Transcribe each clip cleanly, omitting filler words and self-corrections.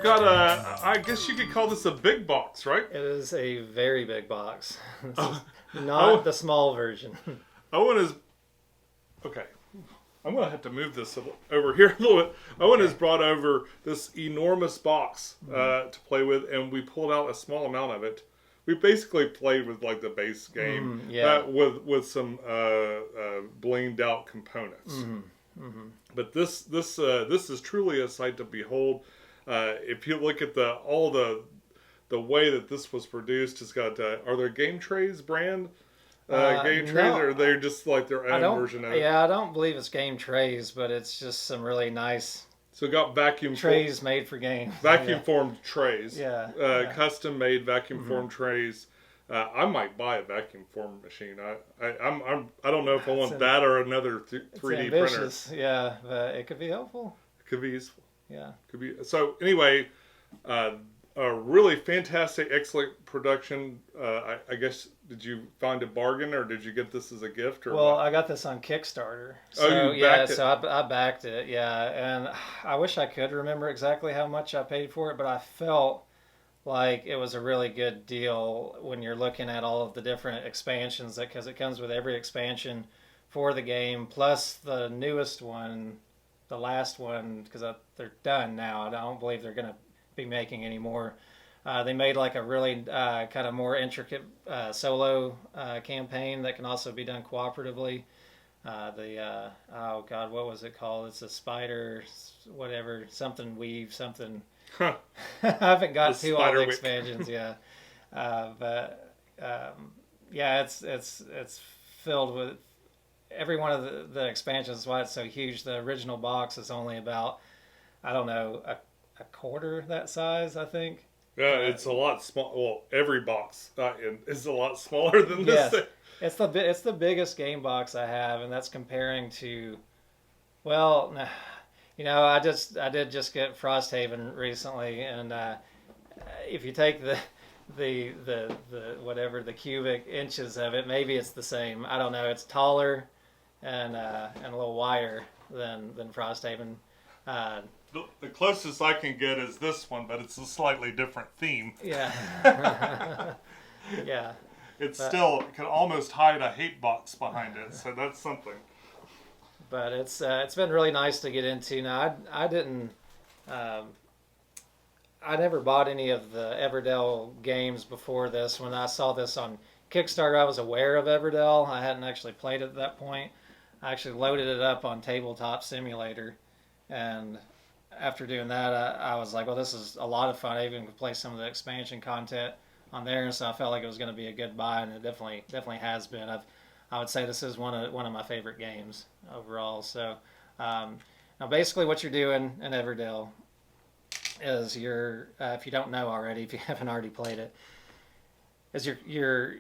got a, I guess you could call this a big box, right? It is a very big box. Oh, Not the small version. Owen is, okay, I'm going to have to move this over here a little bit. Owen has brought over this enormous box to play with, and we pulled out a small amount of it. We basically played with like the base game with some blinged out components. But this is truly a sight to behold. If you look at all the way that this was produced, it's got are there Game Trays brand Game Trays, or are they just like their own version of it? Yeah, I don't believe it's Game Trays, but it's just some really nice. So it got vacuum trays made for games. Vacuum formed trays. Yeah. Custom made vacuum formed trays. I might buy a vacuum form machine. I don't know if I want that or another 3D printer. Yeah, but it could be helpful. It could be useful. Yeah. Could be. So anyway, a really fantastic, excellent production. I guess, did you find a bargain, or did you get this as a gift? Or well, what? I got this on Kickstarter. So, you backed it? So I backed it. Yeah, and I wish I could remember exactly how much I paid for it, but I felt like it was a really good deal when you're looking at all of the different expansions, because it comes with every expansion for the game, plus the newest one, the last one, because they're done now. I don't believe they're going to be making any more. They made like a really kind of more intricate solo campaign that can also be done cooperatively. Oh God, what was it called? It's a spider, whatever, something weave, something. Huh. I haven't got to all the wick. expansions, yeah. Yeah, it's filled with every one of the expansions. That's why it's so huge. The original box is only about, I don't know, a quarter that size, I think. Yeah, it's a lot small. Well, every box is a lot smaller than this thing. It's the biggest game box I have, and that's comparing to, well, you know, I did just get Frosthaven recently, and if you take the whatever the cubic inches of it, maybe it's the same. I don't know. It's taller and a little wider than Frosthaven. The closest I can get is this one, but it's a slightly different theme. Yeah. Yeah. It can almost hide a hate box behind it, so that's something. But it's been really nice to get into. Now I didn't, I never bought any of the Everdell games before this. When I saw this on Kickstarter, I was aware of Everdell. I hadn't actually played it at that point. I actually loaded it up on Tabletop Simulator, and after doing that, I was like, well, this is a lot of fun. I even could play some of the expansion content on there, and so I felt like it was going to be a good buy, and it definitely has been. I would say this is one of my favorite games overall. So now basically what you're doing in Everdell is you're, if you don't know already, if you haven't already played it, is you're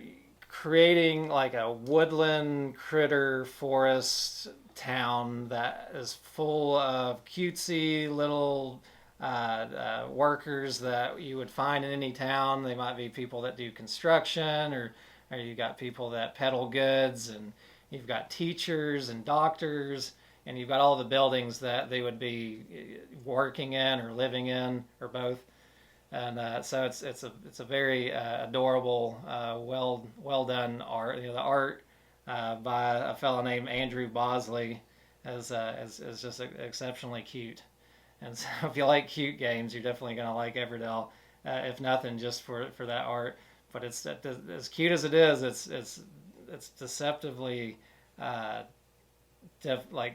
creating like a woodland critter forest town that is full of cutesy little workers that you would find in any town. They might be people that do construction, or you got people that peddle goods, and you've got teachers and doctors, and you've got all the buildings that they would be working in or living in, or both. And so it's a very adorable, well done art. You know, the art by a fellow named Andrew Bosley is just exceptionally cute. And so if you like cute games, you're definitely going to like Everdell, if nothing just for that art. But it's as cute as it is. It's deceptively, difficult.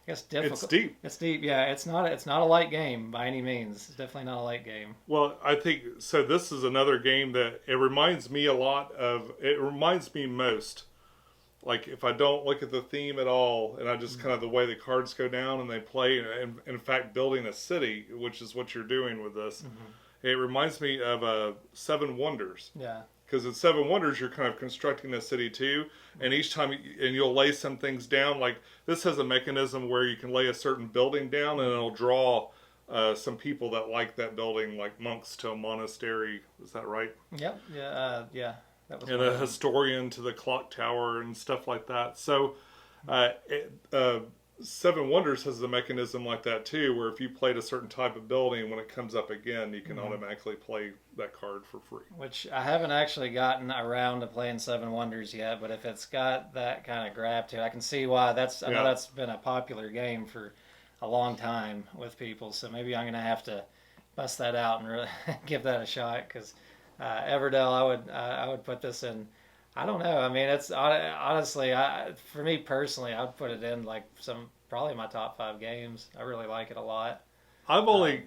It's deep. It's deep. Yeah, it's not a light game by any means. It's definitely not a light game. Well, I think so. This is another game that it reminds me a lot of. It reminds me most, like, if I don't look at the theme at all, and I just kind of the way the cards go down and they play, and in fact building a city, which is what you're doing with this. It reminds me of Seven Wonders. Yeah. Because in Seven Wonders, you're kind of constructing a city too, and each time, and you'll lay some things down. Like, this has a mechanism where you can lay a certain building down, and it'll draw some people that like that building, like monks to a monastery. Is that right? Yep. Yeah. Yeah. That was. And a historian to the clock tower and stuff like that. So, Seven Wonders has a mechanism like that too, where if you played a certain type of building, when it comes up again, you can automatically play that card for free. Which I haven't actually gotten around to playing Seven Wonders yet, but if it's got that kind of grab to it, I can see why. I know that's been a popular game for a long time with people, so maybe I'm gonna have to bust that out and really give that a shot because Everdell, I would put this in. I don't know. I mean, it's honestly, for me personally, I'd put it in like probably my top 5 games. I really like it a lot. I've only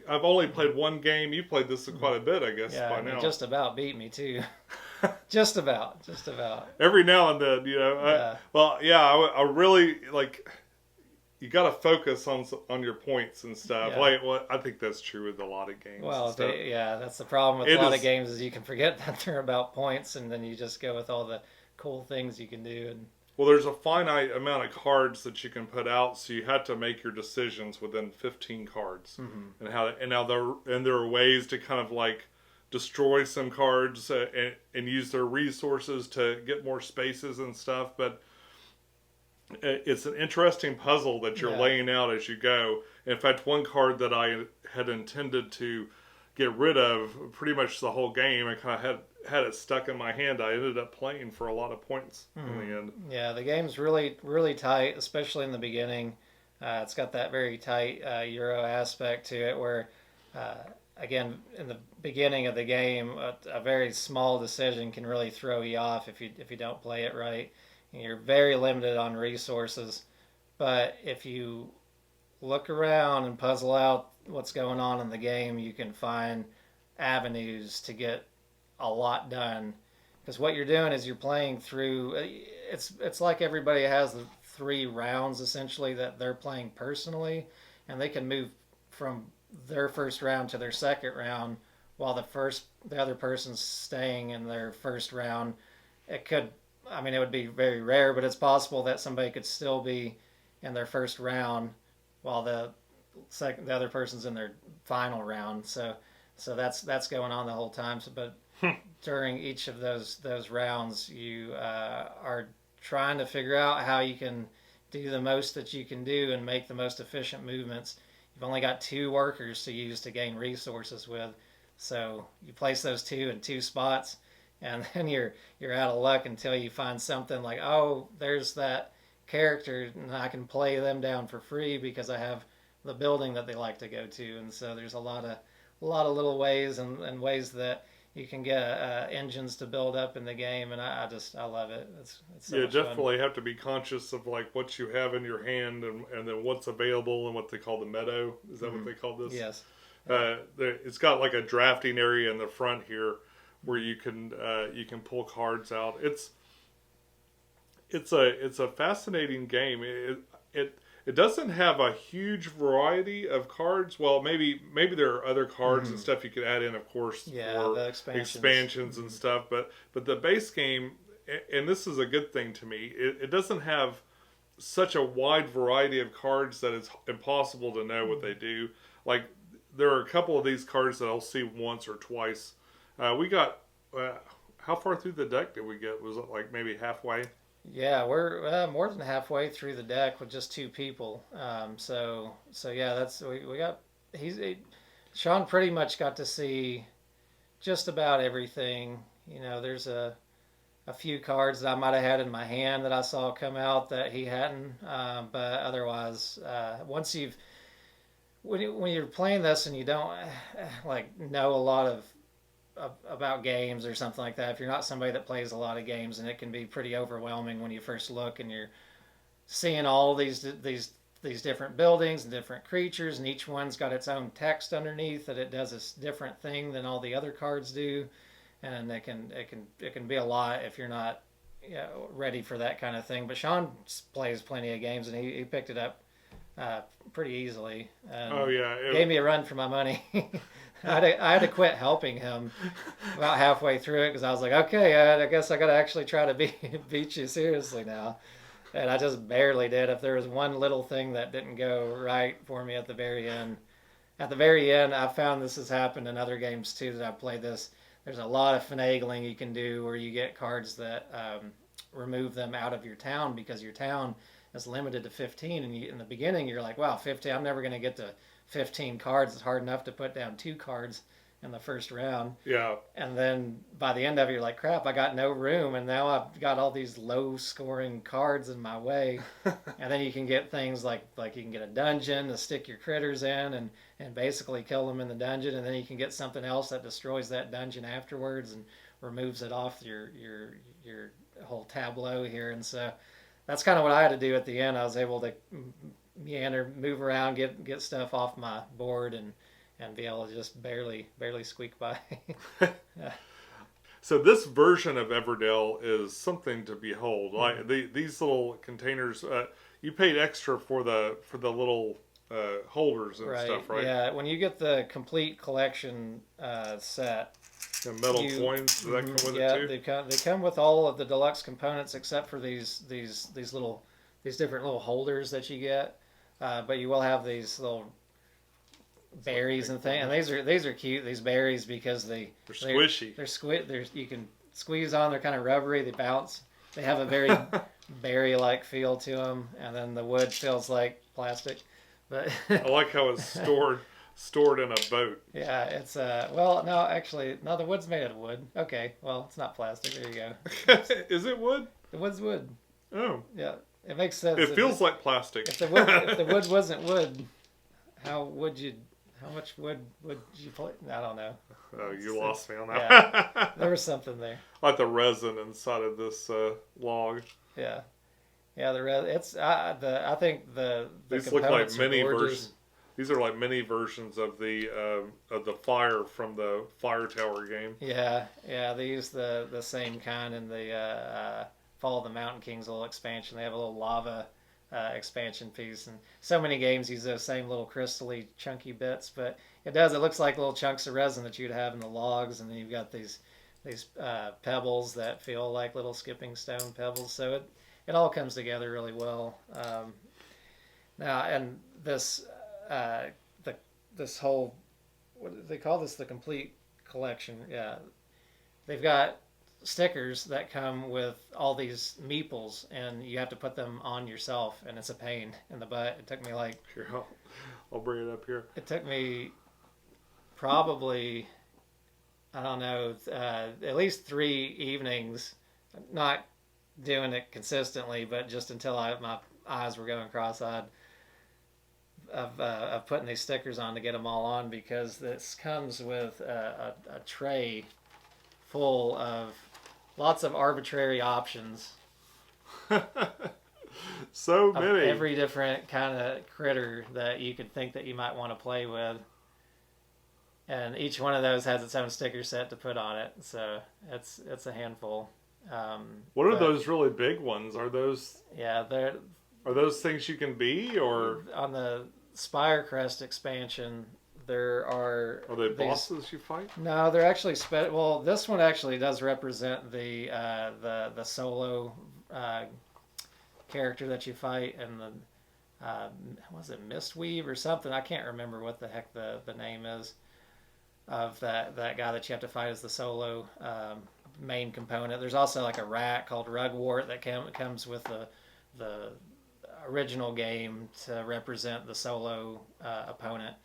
played one game. You played this quite a bit, I guess, Yeah, by now. it just about beat me too. just about. Every now and then, I really like. You got to focus on your points and stuff. Yeah. Like, well, I think that's true with a lot of games. Well, that's the problem with a lot of games is you can forget that they're about points, and then you just go with all the cool things you can do. And well, there's a finite amount of cards that you can put out, so you have to make your decisions within 15 cards. Mm-hmm. And there are ways to kind of like destroy some cards and use their resources to get more spaces and stuff, but it's an interesting puzzle that you're laying out as you go. In fact, one card that I had intended to get rid of pretty much the whole game, I kind of had it stuck in my hand. I ended up playing for a lot of points in the end. Yeah, the game's really, really tight, especially in the beginning. It's got that very tight Euro aspect to it where, again, in the beginning of the game, a very small decision can really throw you off if you don't play it right. You're very limited on resources, but if you look around and puzzle out what's going on in the game, you can find avenues to get a lot done. Because what you're doing is you're playing through. It's like everybody has the 3 rounds essentially that they're playing personally, and they can move from their first round to their second round while the other person's staying in their first round. It would be very rare, but it's possible that somebody could still be in their first round while the other person's in their final round. So that's going on the whole time. But during each of those rounds, you are trying to figure out how you can do the most that you can do and make the most efficient movements. You've only got 2 workers to use to gain resources with, so you place those 2 in 2 spots. And then you're out of luck until you find something like, oh, there's that character, and I can play them down for free because I have the building that they like to go to. And so there's a lot of little ways and ways that you can get engines to build up in the game, and I love it. It's so much definitely fun. have to be conscious of like what you have in your hand and then what's available and what they call the meadow. Is that what they call this? Yes. It's got like a drafting area in the front here where you can pull cards out. It's a fascinating game. It doesn't have a huge variety of cards. Well, maybe there are other cards and stuff you could add in, of course, for the expansions and stuff. But the base game, and this is a good thing to me, it doesn't have such a wide variety of cards that it's impossible to know what they do. Like, there are a couple of these cards that I'll see once or twice. We got, how far through the deck did we get? Was it like maybe halfway? Yeah, we're more than halfway through the deck with just 2 people. So yeah, we got. Sean pretty much got to see just about everything. There's a few cards that I might have had in my hand that I saw come out that he hadn't. But otherwise, when you're playing this and you don't know a lot about games or something like that, if you're not somebody that plays a lot of games, and it can be pretty overwhelming when you first look and you're seeing all these different buildings and different creatures, and each one's got its own text underneath that it does a different thing than all the other cards do, and it can be a lot if you're not ready for that kind of thing. But Sean plays plenty of games, and he picked it up pretty easily. And gave me a run for my money. I had to quit helping him about halfway through it because I was like, okay, I guess I got to actually try to beat you seriously now. And I just barely did. If there was one little thing that didn't go right for me at the very end. At the very end, I found this has happened in other games too that I've played this. There's a lot of finagling you can do where you get cards that remove them out of your town because your town is limited to 15. And in the beginning, you're like, wow, 15. I'm never going to get to 15 cards. It's hard enough to put down 2 cards in the first round. Yeah. And then by the end of it, you're like, crap, I got no room. And now I've got all these low scoring cards in my way. And then you can get things like you can get a dungeon to stick your critters in and basically kill them in the dungeon. And then you can get something else that destroys that dungeon afterwards and removes it off your whole tableau here. And so that's kind of what I had to do at the end. I was able to meander, move around, get stuff off my board and be able to just barely squeak by. Yeah. So this version of Everdell is something to behold. Like these little containers, you paid extra for the little holders and stuff, right? Yeah. When you get the complete collection set, the metal coins, do that come with it too? They come with all of the deluxe components except for these different little holders that you get. But you will have these little berries and things, and these are cute. These berries because they're squishy. You can squeeze on. They're kind of rubbery. They bounce. They have a very berry-like feel to them, and then the wood feels like plastic. But I like how it's stored in a boat. Yeah, it's well, no, actually, no, the wood's made out of wood. Okay, well, it's not plastic. There you go. Is it wood? The wood's wood. Oh, yeah, it makes sense. It feels like plastic. If the wood wasn't wood, how much wood would you play? I don't know. Oh, you lost me on that. Yeah, there was something there. Like the resin inside of this log. Yeah, the resin. It's I think the these look like mini versions. These are like mini versions of the fire from the Fire Tower game. Yeah. They use the same kind in the Fall of the Mountain Kings little expansion. They have a little lava expansion piece, and so many games use those same little crystally chunky bits, but it looks like little chunks of resin that you'd have in the logs, and then you've got these pebbles that feel like little skipping stone pebbles, so it all comes together really well. Now, and this this whole, what do they call this, the complete collection? Yeah, they've got stickers that come with all these meeples, and you have to put them on yourself, and it's a pain in the butt. It took me like... Here, I'll bring it up here. It took me probably, I don't know, at least 3 evenings, not doing it consistently, but just until my eyes were going cross-eyed, of putting these stickers on to get them all on, because this comes with a tray full of lots of arbitrary options. So many. Every different kind of critter that you could think that you might want to play with. And each one of those has its own sticker set to put on it. So it's a handful. What are those really big ones? Are those... Yeah, are those things you can be, or... On the Spirecrest expansion, there are... Are they bosses you fight? No, they're actually... Well, this one actually does represent the solo character that you fight, and the... was it Mistweave or something? I can't remember what the heck the name is of that guy that you have to fight as the solo main component. There's also like a rat called Rugwort that comes with the original game to represent the solo opponent.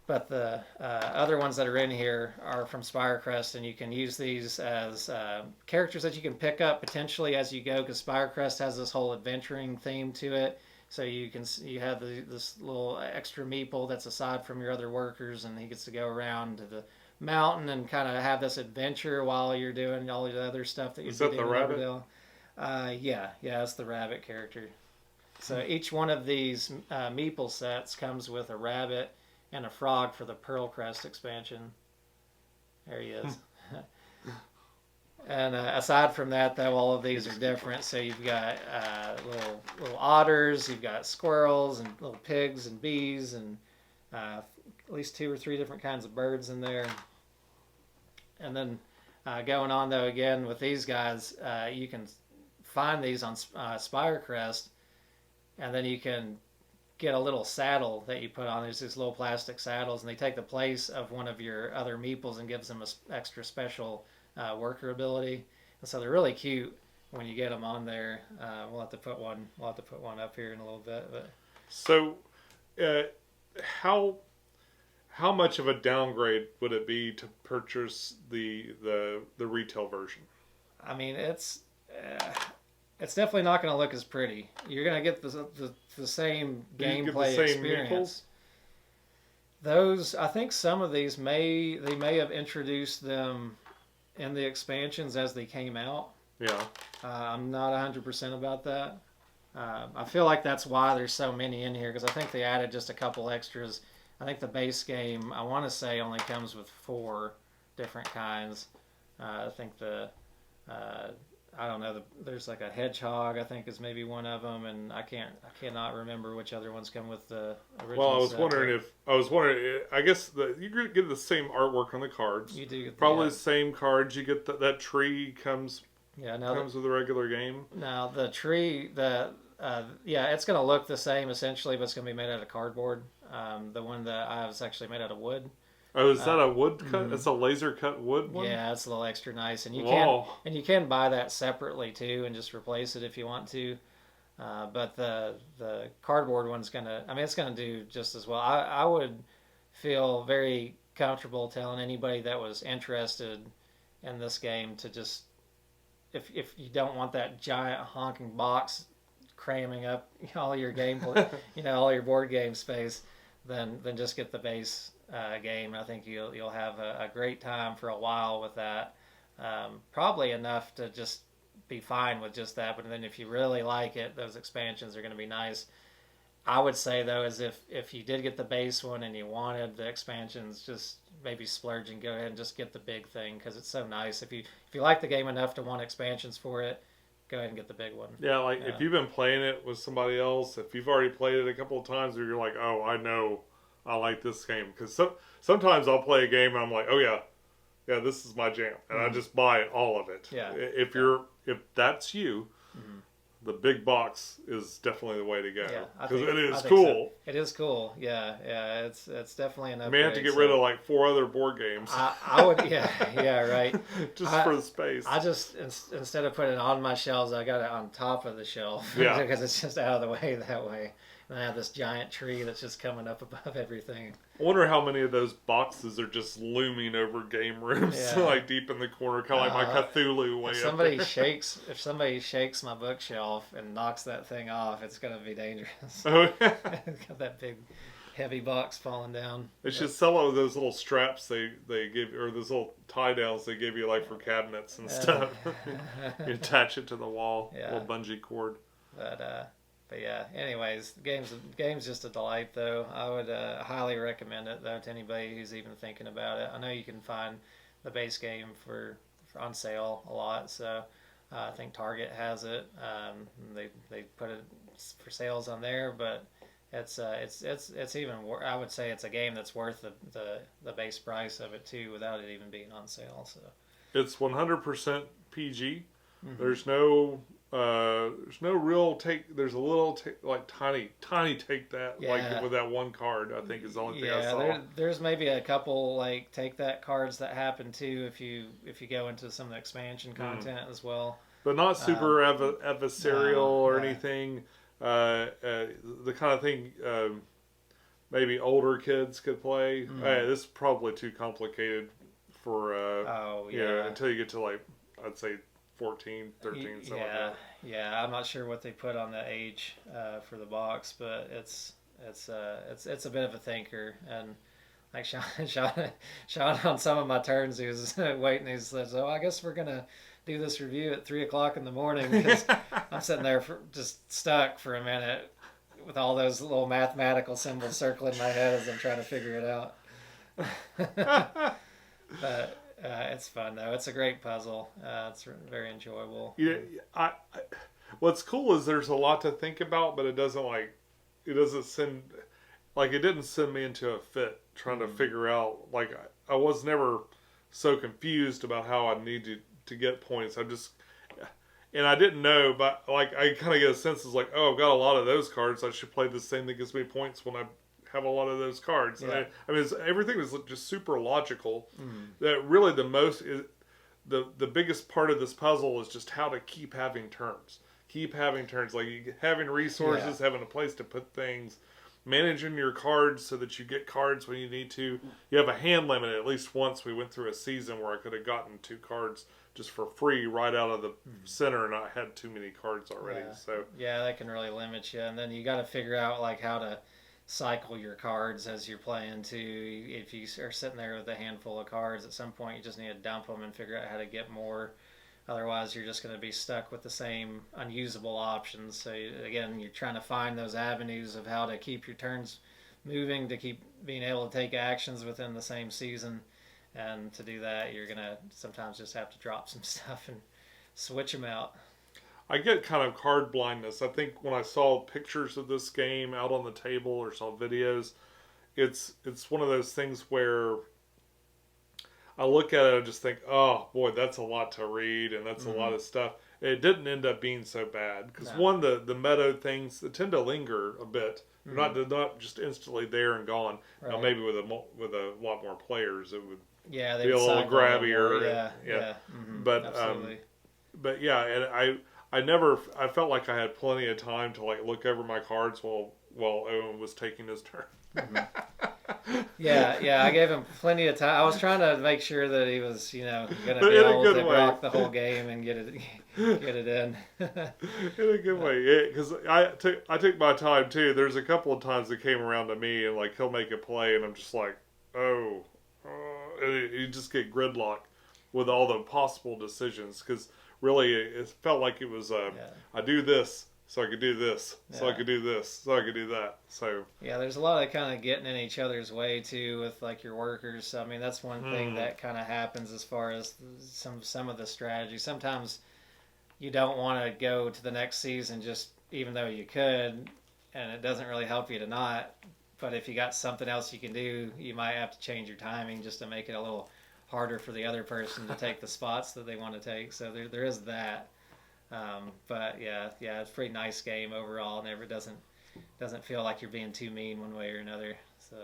But the other ones that are in here are from Spirecrest, and you can use these as characters that you can pick up potentially as you go, because Spirecrest has this whole adventuring theme to it. So you have this little extra meeple that's aside from your other workers, and he gets to go around to the mountain and kind of have this adventure while you're doing all the other stuff that you do. Is that the rabbit? Yeah, it's the rabbit character. So each one of these meeple sets comes with a rabbit and a frog for the Pearlcrest expansion. There he is. And aside from that, though, all of these are different. So you've got little otters, you've got squirrels, and little pigs and bees, and at least 2 or 3 different kinds of birds in there. And then going on, though, again, with these guys, you can find these on Spirecrest, and then you can get a little saddle that you put on. There's these little plastic saddles, and they take the place of one of your other meeples and gives them an extra special worker ability. And so they're really cute. when you get them on there. We'll have to put one. We'll have to put one up here in a little bit. But So, how much of a downgrade would it be to purchase the retail version? I mean, it's definitely not going to look as pretty. You're going to get the same gameplay experience. Those, I think some of these may have introduced them in the expansions as they came out. Yeah. I'm not 100% about that. I feel like that's why there's so many in here, because I think they added just a couple extras. I think the base game, I want to say, only comes with 4 different kinds. I think I don't know, there's like a hedgehog, I think, is maybe one of them, and I cannot remember which other ones come with the original. Well, I was wondering, I guess you get the same artwork on the cards. You do get probably the same cards. You get that tree comes with a regular game. Now the tree, it's going to look the same essentially, but it's going to be made out of cardboard. The one that I have is actually made out of wood. Oh, is that a wood cut? Mm-hmm. It's a laser cut wood one? Yeah, it's a little extra nice, and you can buy that separately too, and just replace it if you want to. But the cardboard one's it's gonna do just as well. I would feel very comfortable telling anybody that was interested in this game to just, if you don't want that giant honking box cramming up all your game, all your board game space, then just get the base game. I think you'll have a great time for a while with that. Probably enough to just be fine with just that. But then if you really like it, those expansions are going to be nice. I would say though, is if you did get the base one and you wanted the expansions, just maybe splurge and go ahead and just get the big thing, because it's so nice. If you like the game enough to want expansions for it, go ahead and get the big one. Yeah, if you've been playing it with somebody else, if you've already played it a couple of times, or you're like, oh, I know I like this game, because sometimes I'll play a game and I'm like, oh yeah, this is my jam, and I just buy all of it. Yeah. If that's you, the big box is definitely the way to go, because it is cool. So. It is cool. Yeah. It's definitely an upgrade. I may have to get rid of 4 other board games. I would. Yeah, right. Just for the space. I just instead of putting it on my shelves, I got it on top of the shelf. Yeah. Because it's just out of the way that way. And I have this giant tree that's just coming up above everything. I wonder how many of those boxes are just looming over game rooms, deep in the corner, kind of like my Cthulhu way. If somebody shakes my bookshelf and knocks that thing off, it's going to be dangerous. Oh, yeah. Got that big, heavy box falling down. They should sell all those little straps they give, or those little tie downs they give you for cabinets and stuff. You attach it to the wall, little bungee cord. But yeah, anyways, the game's just a delight, though. I would highly recommend it, though, to anybody who's even thinking about it. I know you can find the base game for on sale a lot, so I think Target has it. They put it for sales on there, but it's even. I would say it's a game that's worth the base price of it too, without it even being on sale. So it's 100% PG. There's no real take. There's a little tiny take that with that one card. I think is the only thing I saw. There's maybe a couple take that cards that happen too if you go into some of the expansion content as well. But not super adversarial or anything. The kind of thing maybe older kids could play. This is probably too complicated for until you get to I'd say 14, 13, something like that. Yeah, I'm not sure what they put on the age for the box, but it's a bit of a thinker. And like Sean on some of my turns, he was waiting. He said, "So I guess we're gonna do this review at 3:00 in the morning," because I'm sitting there just stuck for a minute with all those little mathematical symbols circling my head as I'm trying to figure it out. But it's fun though. It's a great puzzle. It's very enjoyable. Yeah, what's cool is there's a lot to think about, but it doesn't it didn't send me into a fit trying to figure out. I was never so confused about how I needed to get points. And I didn't know, but I kind of get a sense of oh, I've got a lot of those cards. I should play this thing that gives me points when I have a lot of those cards. Yeah. Everything was just super logical. That really the biggest part of this puzzle is just how to keep having turns. Keep having turns, like having resources, having a place to put things, managing your cards so that you get cards when you need to. You have a hand limit. At least once we went through a season where I could have gotten 2 cards just for free right out of the center, and I had too many cards already. Yeah. So that can really limit you, and then you got to figure out like how to cycle your cards as you're playing too. If you are sitting there with a handful of cards, at some point you just need to dump them and figure out how to get more. Otherwise, you're just going to be stuck with the same unusable options. So again, you're trying to find those avenues of how to keep your turns moving, to keep being able to take actions within the same season. And to do that, you're going to sometimes just have to drop some stuff and switch them out. I get kind of card blindness. I think when I saw pictures of this game out on the table or saw videos, it's one of those things where I look at it and just think, oh boy, that's a lot to read and that's a lot of stuff. It didn't end up being so bad because one, the meta things they tend to linger a bit. They're not just instantly there and gone. Right. Now maybe with a lot more players, it would they be a little grabbier. Yeah. But absolutely. But yeah, and I felt like I had plenty of time to like look over my cards while Owen was taking his turn. Yeah, I gave him plenty of time. I was trying to make sure that he was, going to be in a able good to way. rock the whole game and get it in. In a good way, because I took my time too. There's a couple of times that came around to me and like he'll make a play and I'm just like, and you just get gridlocked with all the possible decisions because really it felt like it was I do this so I could do this, so I could do this, so I could do that. So yeah, there's a lot of kind of getting in each other's way too with like your workers. I mean, that's one thing that kind of happens as far as some of the strategy. Sometimes you don't want to go to the next season just even though you could, and it doesn't really help you to not. But if you got something else you can do, you might have to change your timing just to make it a little harder for the other person to take the spots that they want to take. So there is that. But yeah, it's a pretty nice game overall. Never doesn't feel like you're being too mean one way or another. So,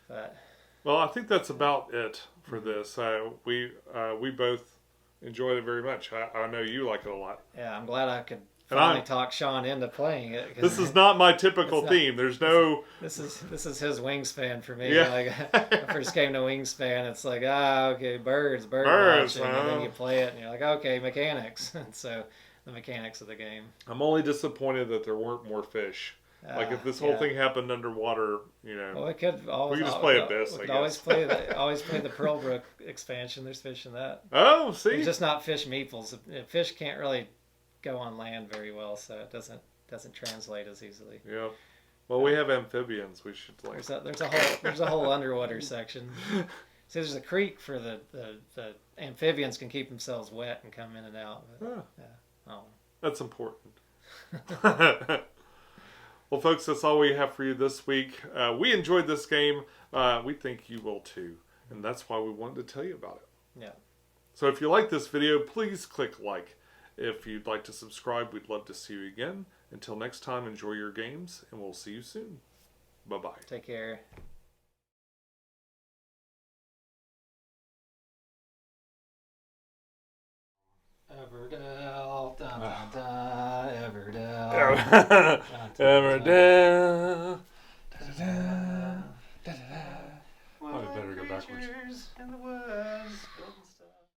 but well, I think that's about it for this. We both enjoyed it very much. I know you like it a lot. Yeah, I'm glad I could finally talk Sean into playing it. This is not my typical theme. There's no. This is his Wingspan for me. Yeah. Like I first came to Wingspan, it's like okay, birds watching, and then you play it and you're like okay, mechanics. And so the mechanics of the game. I'm only disappointed that there weren't more fish. Like if this whole thing happened underwater, Well, it could always. We could just play Abyss. We could always play the Pearlbrook expansion. There's fish in that. Oh, see, it's just not fish meeples. Fish can't really go on land very well, so it doesn't translate as easily. Yeah. Well, we have amphibians. We should like. There's a whole underwater section. See, there's a creek for the amphibians can keep themselves wet and come in and out. But, That's important. Well, folks, that's all we have for you this week. We enjoyed this game. We think you will too, and that's why we wanted to tell you about it. Yeah. So if you like this video, please click like. If you'd like to subscribe, we'd love to see you again. Until next time, enjoy your games, and we'll see you soon. Bye-bye. Take care. Everdell, da, da, da, Everdell. Everdell. Da-da-da, da-da-da. Probably better go backwards. In the woods.